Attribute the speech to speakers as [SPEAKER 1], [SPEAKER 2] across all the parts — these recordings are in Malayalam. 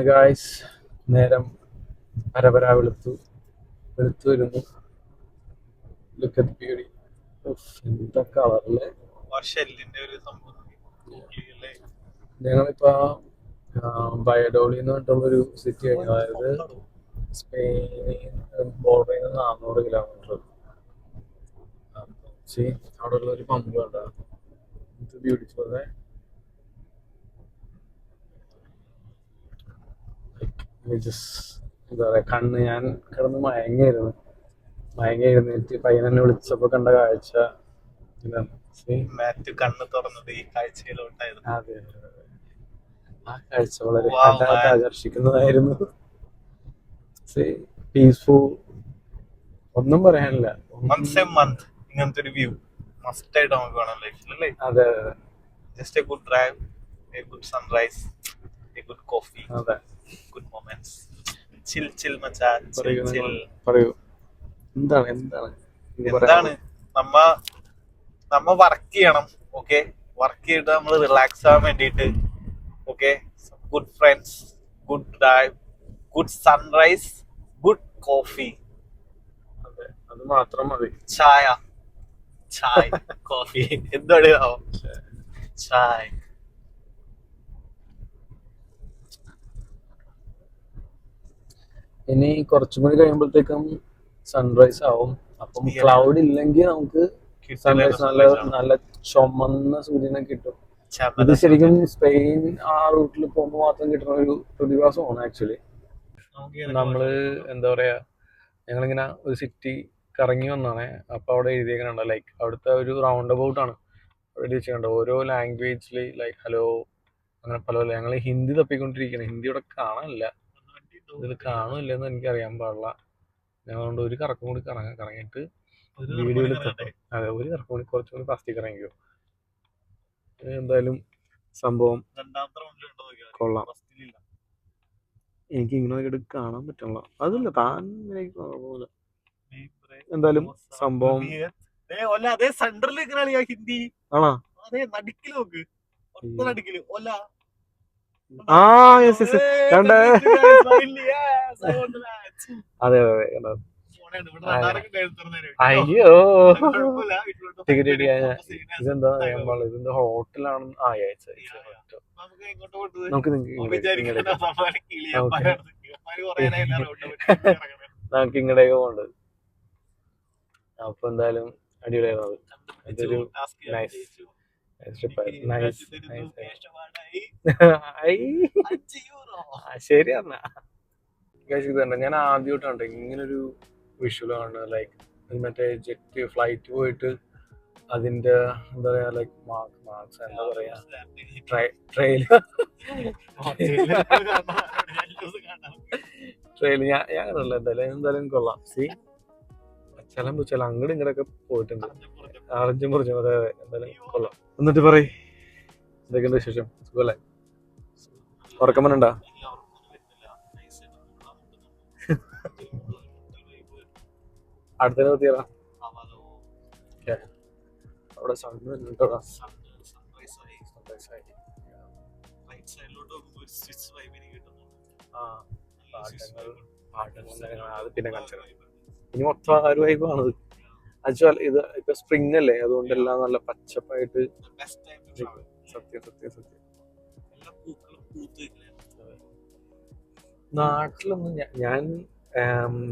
[SPEAKER 1] ഗായ്സ്, നേരം പരപര വെളുത്തു വരുന്നു. Look at beauty. എന്താ കളറല്ലേ. ഞങ്ങളിപ്പോ ബയഡോളി എന്ന് പറഞ്ഞിട്ടുള്ളൊരു സിറ്റി കഴിഞ്ഞു. അതായത് സ്പെയിൻ ബോർഡറിൽ നിന്ന് 400 കിലോമീറ്റർ. അവിടെ ഉള്ള ഒരു പമ്പ് കണ്ട ബ്യൂട്ടിഫുൾ. എന്താ പറയാ, കണ്ണ് ഞാൻ കിടന്ന് മയങ്ങി എഴുന്നേറ്റ് പയ്യനെ വിളിച്ചപ്പോ കണ്ട കാഴ്ച ഇതാണ്.
[SPEAKER 2] കണ്ണ് തുറന്നത് ഈ കാഴ്ചയിലോട്ടായിരുന്നു.
[SPEAKER 1] അതെ, ആ കാഴ്ച വളരെ ആകർഷിക്കുന്നതായിരുന്നു. പീസ്ഫുൾ, ഒന്നും പറയാനില്ല.
[SPEAKER 2] ഇങ്ങനത്തെ ഒരു വ്യൂ മസ്റ്റ് ആയിട്ട് നമുക്ക് വേണം ലൈഫിൽ അല്ലേ?
[SPEAKER 1] അതെ,
[SPEAKER 2] just A good drive, A good sunrise, A good coffee,
[SPEAKER 1] അതെ,
[SPEAKER 2] ഗുഡ് മൊമെന്റ്സ്. ചിൽ മച്ചാ, ചിൽ.
[SPEAKER 1] പറയൂ, എന്താണ്
[SPEAKER 2] നമ്മ വർക്ക് ചെയ്യണം. ഓക്കെ, വർക്ക് ചെയ്തിട്ട് നമ്മൾ റിലാക്സ് ആവാൻ വേണ്ടിയിട്ട്. Okay, good friends, good drive, good sunrise, good coffee.
[SPEAKER 1] അതെ, അത് മാത്രം മതി.
[SPEAKER 2] ചായ കോഫി എന്താണ് ചായ.
[SPEAKER 1] ഇനി കുറച്ചും കൂടി കഴിയുമ്പോഴത്തേക്കും സൺറൈസ് ആവും. അപ്പം ക്ലൗഡ് ഇല്ലെങ്കിൽ നമുക്ക് സൺറൈസ് നല്ല ചുമന്ന സൂര്യനെ കിട്ടും. ഇത് ശരിക്കും സ്പെയിൻ ആ റൂട്ടിൽ പോകുമ്പോൾ മാത്രം കിട്ടുന്ന ഒരു പ്രതിഭാസമാണ്. ആക്ച്വലി നമ്മള് എന്താ പറയാ, ഞങ്ങളിങ്ങനെ ഒരു സിറ്റി കറങ്ങി വന്നാണേ. അപ്പൊ അവിടെ എഴുതിയേക്കണുണ്ട്, ലൈക്ക് അവിടുത്തെ ഒരു റൗണ്ട് അബൌട്ട് ആണ്. അവിടെ എഴുതിയിട്ടുണ്ട് ഓരോ ലാംഗ്വേജില്, ലൈക്ക് ഹലോ, അങ്ങനെ പല ഞങ്ങൾ ഹിന്ദി തപ്പിക്കൊണ്ടിരിക്കണം. ഹിന്ദി ഇവിടെ കാണാനില്ല. ഇതിൽ കാണുമില്ലെന്ന് എനിക്ക് അറിയാൻ പാടില്ല. ഞങ്ങളുകൊണ്ട് ഒരു കറക്കം കൂടി കറങ്ങിയിട്ട് വീഡിയോയിൽ തട്ടും. അതെ, ഒരു കറക്കം കൂടി കുറച്ചും കൂടി ഫാസ്റ്റിൽ ഇറങ്ങിക്കോ. എന്തായാലും സംഭവം കൊള്ളാം. എനിക്ക് ഇങ്ങനെ കാണാൻ പറ്റണല്ലോ. അതില്ല, താൻ എന്തായാലും സംഭവം
[SPEAKER 2] ഹിന്ദി
[SPEAKER 1] ആണോ? അതെ, അയ്യോ, ടിക്കറ്റ് ഇതെന്താ ഇതിന്റെ ഹോട്ടലാണ്. നമുക്ക് ഇങ്ങടേക്ക് പോകണ്ടത്. അപ്പൊ എന്തായാലും അടിപൊളിയായിരുന്നു. ഇതൊരു നൈസ് ശരി എന്നാ. ഞാൻ ആദ്യമായിട്ടാണ് ഇങ്ങനൊരു വിഷ്വൽ കാണുന്നത്. ലൈക്ക് മറ്റേ ജെറ്റ് ഫ്ലൈറ്റ് പോയിട്ട് അതിന്റെ എന്താ പറയാ, ലൈക്ക് മാർക്സ് എന്താ പറയാ, ട്രെയിൽ ഞാൻ കണ്ടല്ലോ. എന്തായാലും കൊള്ളാം. ചില അങ്ങോട്ടും ഇങ്ങോട്ടൊക്കെ പോയിട്ടുണ്ട്, അറിഞ്ഞും മുറിച്ചും. അതെ, എന്തായാലും കൊള്ളാം. എന്നിട്ട് പറയ്, എന്തൊക്കെയുണ്ട് വിശേഷം? സുഖല്ലേ? ഉറക്കമ്മനുണ്ടാ? അടുത്ത എത്തിയതാ അവിടെ സണ്ണ് വരുന്നുണ്ടോടാ. അത് പിന്നെ കാണിച്ചു. ഇനി മൊത്തം ആ ഒരു വൈബാണത്. ആക്ച്വൽ ഇത് ഇപ്പൊ സ്പ്രിംഗ് അല്ലേ, അതുകൊണ്ട് എല്ലാം നല്ല പച്ചപ്പായിട്ട്. സത്യം നാട്ടിലൊന്നും ഞാൻ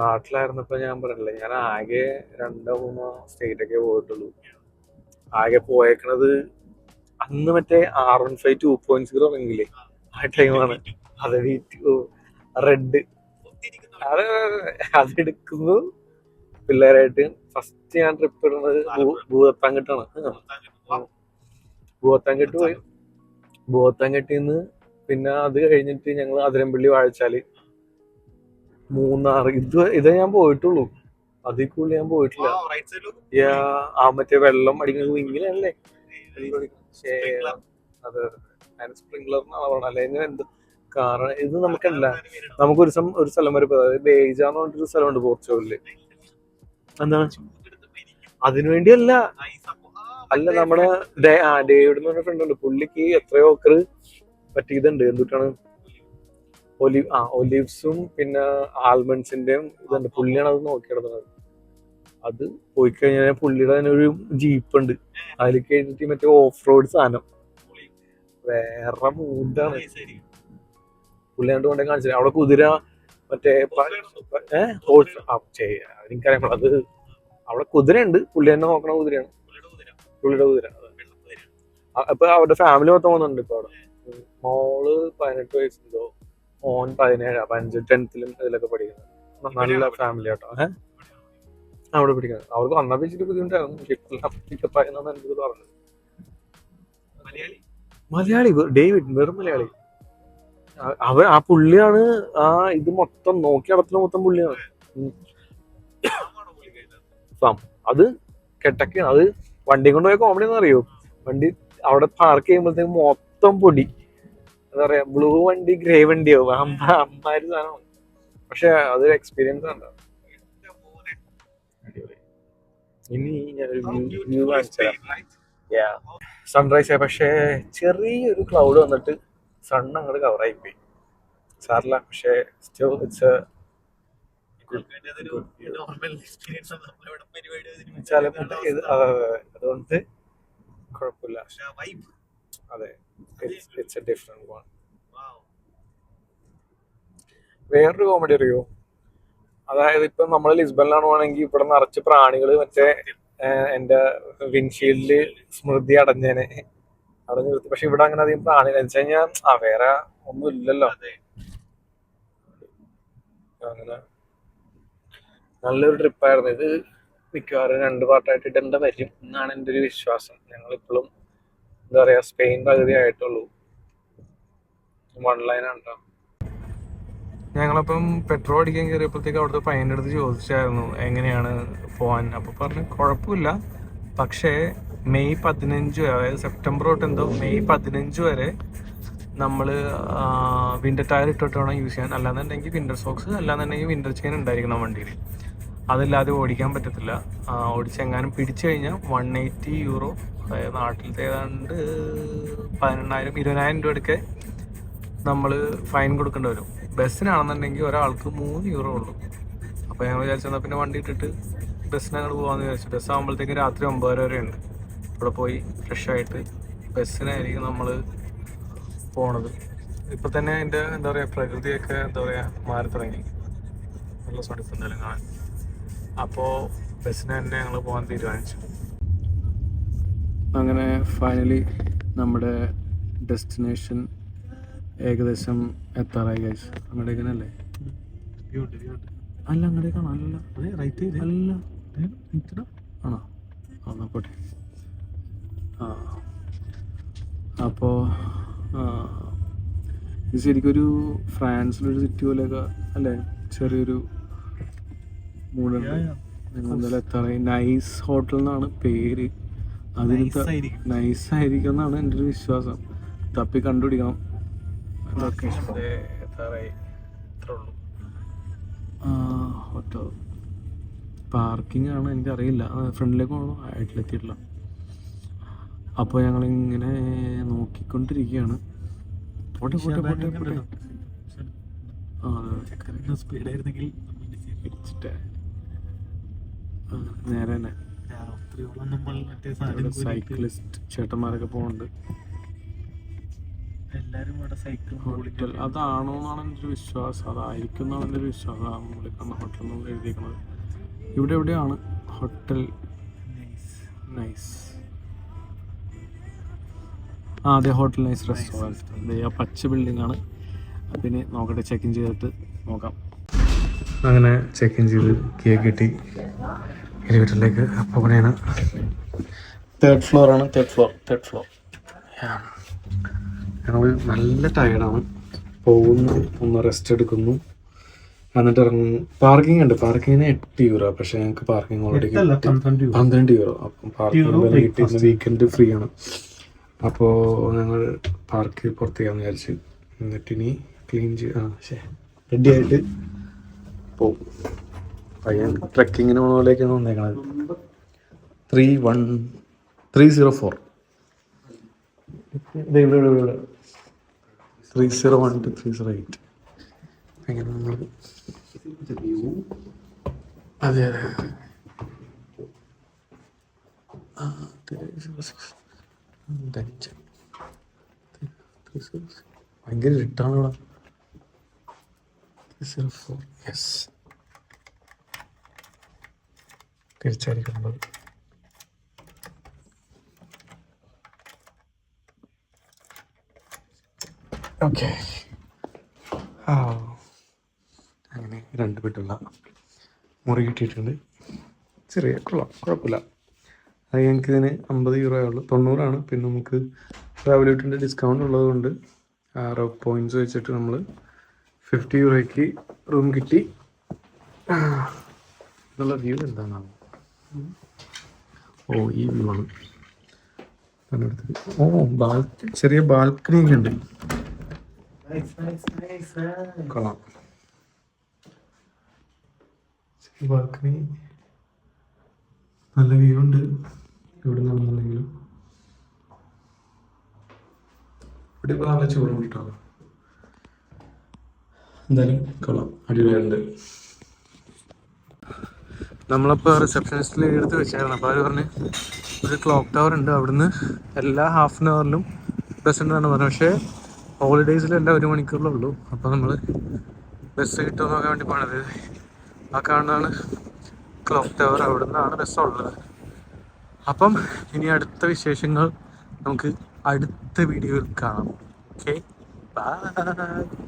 [SPEAKER 1] നാട്ടിലായിരുന്നപ്പോ ഞാൻ പറഞ്ഞില്ലേ, ഞാൻ ആകെ 2-3 സ്റ്റേറ്റൊക്കെ പോയിട്ടുള്ളൂ. ആകെ പോയേക്കണത് അന്ന് മറ്റേ R15 2.0 ഇറങ്ങില്ലേ, ആ ടൈമാണ്. അത് റെഡ് അതെടുക്കുന്നു പിള്ളേരായിട്ട്. ഫസ്റ്റ് ഞാൻ ട്രിപ്പ് ഇടുന്നത് ഭൂതത്താൻകെട്ടാണ്. ഭൂതത്താൻകെട്ട് പോയി. ഭൂതത്താൻകെട്ടിന്ന് പിന്നെ അത് കഴിഞ്ഞിട്ട് ഞങ്ങൾ അതിരമ്പള്ളി, വാഴച്ചാല്, മൂന്നാർ. ഇതേ ഞാൻ പോയിട്ടുള്ളൂ. അതിൽ കൂടുതൽ ഞാൻ പോയിട്ടില്ല. ആ മറ്റേ വെള്ളം അടിക്കുന്നത് ഇങ്ങനെയല്ലേ? അതെ, സ്പ്രിംഗ്ലറിനാണ് പറഞ്ഞത്. അല്ലെങ്കിൽ എന്ത് കാരണം ഇത് നമുക്കല്ല. നമുക്കൊരു സ്ഥലം വരെ പോയത്, ബേജാന്ന് പറഞ്ഞിട്ടൊരു സ്ഥലമുണ്ട് പോർച്ചുഗലില്. എന്താണ് അതിനുവേണ്ടിയല്ല. നമ്മുടെ ഡേവിഡ് എന്ന് പറഞ്ഞ ഫ്രണ്ട് ഉണ്ട്. പുള്ളിക്ക് എത്രയോ ഏക്കർ പറ്റിയതുണ്ട്. എന്തുട്ടാണ് ഒലിവ്സും പിന്നെ ആൽമണ്ട്സിന്റെയും ഇതുണ്ട്. പുള്ളിയാണ് അത് നോക്കിയെടുക്കുന്നത്. അത് പോയി കഴിഞ്ഞാൽ പുള്ളിയുടെ തന്നെ ഒരു ജീപ്പ് ഉണ്ട്, അതിൽ കഴിഞ്ഞിട്ട് മറ്റേ ഓഫ് റോഡ് സാധനം വേറെ മൂഡാണ്. പുള്ളിയാണ്ട് കൊണ്ടേ കാണിച്ചില്ല. അവിടെ കുതിര മറ്റേ എനിക്കറിയാം. അത് അവിടെ കുതിരയുണ്ട്, പുള്ളി തന്നെ നോക്കണ കുതിരയാണ്, പുള്ളിയുടെ കുതിര. അപ്പൊ അവരുടെ ഫാമിലി മൊത്തം പോകുന്നുണ്ട് ഇപ്പൊ അവിടെ. മോള് 18 വയസ്സുണ്ടോ, മോൻ 17, 15, 10th ഇതിലൊക്കെ പഠിക്കുന്നത്. നല്ല ഫാമിലി ആട്ടോ. അവിടെ പിടിക്കുന്നത് അവർക്ക് വന്നാൽ വെച്ചിട്ട് ബുദ്ധിമുട്ടായിരുന്നു. പിക്കപ്പായെന്നാണ് എൻ്റെ പറഞ്ഞത്. മലയാളി ഡേവിഡ്, വെറും മലയാളി. ആ പുള്ളിയാണ് ആ ഇത് മൊത്തം നോക്കി നടത്തുന്ന മൊത്തം പുള്ളിയാണ്. അത് കെട്ടക്കാണ്. അത് വണ്ടി കൊണ്ടുപോയ കോമഡി എന്ന് അറിയോ, വണ്ടി അവിടെ പാർക്ക് ചെയ്യുമ്പോഴത്തേക്ക് മൊത്തം പൊടി. എന്താ പറയാ, ബ്ലൂ വണ്ടി ഗ്രേ വണ്ടിയോ അമ്മാര് സാധനമാണ്. പക്ഷെ അതൊരു എക്സ്പീരിയൻസ് ആണ്. ഇനി ഞാനൊരു വ്യൂ കാണിച്ചുതരാം. സൺറൈസ്. പക്ഷേ ചെറിയൊരു ക്ലൗഡ് വന്നിട്ട് സൺ അങ്ങോട്ട് കവറായി പോയി. സാറില്ല, പക്ഷേ സ്റ്റിൽ ഇറ്റ്സ് അതുകൊണ്ട് കുഴപ്പമില്ല. അതെ, ഇറ്റ്സ് എ ഡിഫറെന്റ് വൺ. വേറൊരു കോമഡി അറിയോ, അതായത് ഇപ്പൊ നമ്മള് ലിസ്ബണിലാണ് പോകണമെങ്കിൽ ഇവിടെ നിറച്ച് പ്രാണികള്. മറ്റേ എന്റെ വിൻഷീൽഡില് സ്മൃതി അടഞ്ഞു നിർത്തി. പക്ഷെ ഇവിടെ അങ്ങനെ അധികം പ്രാണികൾ വെച്ച് കഴിഞ്ഞാൽ വേറെ ഒന്നും ഇല്ലല്ലോ. അങ്ങനെ നല്ലൊരു ട്രിപ്പായിരുന്നു ഇത്. മിക്കവാറും 2 പാർട്ടായിട്ട് ഇടേണ്ട വരും എന്നാണ് എൻ്റെ ഒരു വിശ്വാസം. ഞങ്ങളിപ്പോഴും എന്താ പറയാ, സ്പെയിൻ പകുതി ആയിട്ടുള്ളൂ. 1 ലൈനാണ് കേട്ടോ. ഞങ്ങളപ്പം പെട്രോൾ അടിക്കാൻ കയറിയപ്പോഴത്തേക്ക് അവിടുത്തെ പയ്യൻ്റെ അടുത്ത് ചോദിച്ചായിരുന്നു എങ്ങനെയാണ് പോകാൻ. അപ്പോൾ പറഞ്ഞു കുഴപ്പമില്ല, പക്ഷേ മെയ് 15, അതായത് സെപ്റ്റംബർ തൊട്ട് എന്തോ മെയ് 15 വരെ നമ്മൾ വിൻ്റർ ടയർ ഇട്ടിട്ട് വേണം യൂസ് ചെയ്യാൻ. അല്ലാന്നുണ്ടെങ്കിൽ വിൻ്റർ സോക്സ്, അല്ലാന്നുണ്ടെങ്കിൽ വിൻ്റർ ചെയിൻ ഉണ്ടായിരിക്കണം വണ്ടിയിൽ. അതില്ലാതെ ഓടിക്കാൻ പറ്റത്തില്ല. ഓടിച്ചെങ്ങാനും പിടിച്ചു കഴിഞ്ഞാൽ 180 യൂറോ, അതായത് നാട്ടിലത്തെ ഏതാണ്ട് 18,000 20,000 രൂപയൊക്കെ നമ്മൾ ഫൈൻ കൊടുക്കേണ്ടി വരും. ബസ്സിനാണെന്നുണ്ടെങ്കിൽ ഒരാൾക്ക് 3 യൂറോ ഉള്ളൂ. അപ്പോൾ ഞങ്ങൾ വിചാരിച്ചെന്നാൽ പിന്നെ വണ്ടി ഇട്ടിട്ട് ബസ്സിന് അങ്ങോട്ട് പോകാമെന്ന് വിചാരിച്ചു. ബസ് ആകുമ്പോഴത്തേക്ക് രാത്രി 9:30 വരെ ഉണ്ട്. ഇവിടെ പോയി ഫ്രഷ് ആയിട്ട് ബസ്സിനായിരിക്കും നമ്മൾ പോണത്. ഇപ്പം തന്നെ അതിൻ്റെ എന്താ പറയുക, പ്രകൃതിയൊക്കെ എന്താ പറയുക മാറി തുടങ്ങി. നല്ല സുഖം എന്തായാലും കാണാൻ. അപ്പോൾ ബസ്സിന് തന്നെ ഞങ്ങൾ പോകാൻ തീരുമാനിച്ചു. അങ്ങനെ ഫൈനലി നമ്മുടെ ഡെസ്റ്റിനേഷൻ ഏകദേശം എത്താറായി ഗൈസ്. അങ്ങോട്ടേക്കനല്ലേ? അല്ല അങ്ങോട്ടേക്കാണോ? അല്ല അല്ല ആണോ? ആ നോക്കട്ടെ. അപ്പോൾ ഇത് ശരിക്കൊരു ഫ്രാൻസിലൊരു സിറ്റി പോലെയൊക്കെ അല്ലേ, ചെറിയൊരു മൂടുണ്ട്. ഞങ്ങൾ എന്തായാലും എത്താറായി. നൈസ് ഹോട്ടൽ എന്നാണ് പേര്. അതിന് നൈസ് ആയിരിക്കും എന്നാണ് എൻ്റെ ഒരു വിശ്വാസം. തപ്പി കണ്ടുപിടിക്കണം. എത്താറായി, ഇത്രേ ഉള്ളൂ. ഹോട്ടൽ പാർക്കിംഗ് ആണ്, എനിക്കറിയില്ല. ഫ്രണ്ടിലേക്ക് പോകണോ, ആയിട്ടിലെത്തിയിട്ടില്ല. അപ്പോൾ ഞങ്ങളിങ്ങനെ നോക്കിക്കൊണ്ടിരിക്കുകയാണ്. പോട്ടെ പോട്ടെ പോട്ടെ പോട്ടെ. സ്പീഡായിരുന്നെങ്കിൽ നേരെ തന്നെ. സൈക്ലിസ്റ്റ് ചേട്ടന്മാരൊക്കെ പോകുന്നുണ്ട്. എല്ലാവരും ഇവിടെ സൈക്കിൾ. ഹോട്ടൽ അതാണോ എന്നാണ് എൻ്റെ ഒരു വിശ്വാസം. അതായിരിക്കും എന്നാണ് എൻ്റെ ഒരു വിശ്വാസം. നമ്മളിൽ കണ്ട ഹോട്ടൽ നമ്മൾ എഴുതിയിരിക്കുന്നത് ഇവിടെ എവിടെയാണ് ഹോട്ടൽ നൈസ്. അതെ, ഹോട്ടൽ നൈസ് റെസ്റ്റോറൻറ്റ്. ആ പച്ച ബിൽഡിംഗ് ആണ്. പിന്നെ നോക്കട്ടെ, ചെക്ക് ഇൻ ചെയ്തിട്ട് നോക്കാം. അങ്ങനെ ചെക്ക് ഇൻ ചെയ്ത് കേക്ക് കിട്ടി എലിവേറ്ററിലേക്ക്. അപ്പോൾ അവിടെയാണ് 3rd ഫ്ലോറാണ്. Third floor. ഞങ്ങൾ നല്ല ടയർഡാണ്. പോകുന്നു, ഒന്ന് റെസ്റ്റ് എടുക്കുന്നു, എന്നിട്ട് ഇറങ്ങുന്നു. പാർക്കിംഗ് ഉണ്ട്. പാർക്കിങ്ങിന് 8 യൂറോ. പക്ഷേ ഞങ്ങൾക്ക് പാർക്കിംഗ് ഓൾറെഡി 12 യൂറോ. അപ്പം പാർക്കിംഗ് കിട്ടി. വീക്കെൻഡ് ഫ്രീ ആണ്. അപ്പോൾ ഞങ്ങൾ പാർക്ക് പുറത്ത് ചെയ്യാമെന്ന് വിചാരിച്ചു. എന്നിട്ടിനി ക്ലീൻ റെഡി ആയിട്ട് പോകും. പയ്യൻ ട്രെക്കിങ്ങിന് പോലെയൊക്കെയാണ് വന്നേക്കണത്. 304 ഇവിടെ 301 to 308. അങ്ങനെ നമ്മൾ അതെ അതെ ഭയങ്കര ഇട്ടാണ് ഇവിടെ. യെസ് തിരിച്ചടിക്കുന്നത്. ഓക്കെ അങ്ങനെ 2 ബെഡുള്ള മുറി കിട്ടിയിട്ടുണ്ട്. ചെറിയ കൊള്ളാം, കുഴപ്പമില്ല. അത് ഞങ്ങൾക്ക് ഇതിന് 50 euro ഉള്ളൂ, 90 പിന്നെ നമുക്ക് ട്രാവലേറ്റിൻ്റെ ഡിസ്കൗണ്ട് ഉള്ളത് കൊണ്ട് 6 പോയിൻറ്റ്സ് വെച്ചിട്ട് നമ്മൾ 50 euroയ്ക്ക് റൂം കിട്ടി. എന്നുള്ള വ്യൂ എന്താണെന്നാണ്. ഓ ഈ വ്യൂ ആണ്. ഓ ചെറിയ ബാൽക്കണി ഒക്കെ ഉണ്ട്. കൊള്ളാം. ബാൽക്കണി നല്ല വ്യൂ ഉണ്ട്. ഇവിടെ നിന്നുണ്ടെങ്കിലും ഇവിടെ ഇപ്പോൾ നല്ല ചൂടും കിട്ടാം. എന്തായാലും കൊള്ളാം, അടിപൊളിയുണ്ട്. നമ്മളപ്പോൾ റിസപ്ഷനിസ്റ്റിൽ എടുത്ത് വെച്ചായിരുന്നു. അപ്പോൾ അവർ പറഞ്ഞ് ഒരു ക്ലോക്ക് ടവർ ഉണ്ട്, അവിടുന്ന് എല്ലാ ഹാഫ് ആൻ അവറിലും ബസ് ഉണ്ടെന്നാണ് പറഞ്ഞത്. പക്ഷേ ഹോളിഡേയ്സിലെല്ലാം 1 മണിക്കൂറിലേ ഉള്ളൂ. അപ്പോൾ നമ്മൾ ബസ് കിട്ടുമോ നോക്കാൻ വേണ്ടി പോണത്. ആ കാണുന്നതാണ് ക്ലോക്ക് ടവർ, അവിടെ നിന്നാണ് ബസ്സുള്ളത്. അപ്പം ഇനി അടുത്ത വിശേഷങ്ങൾ നമുക്ക് അടുത്ത വീഡിയോയിൽ കാണാം. Okay, by.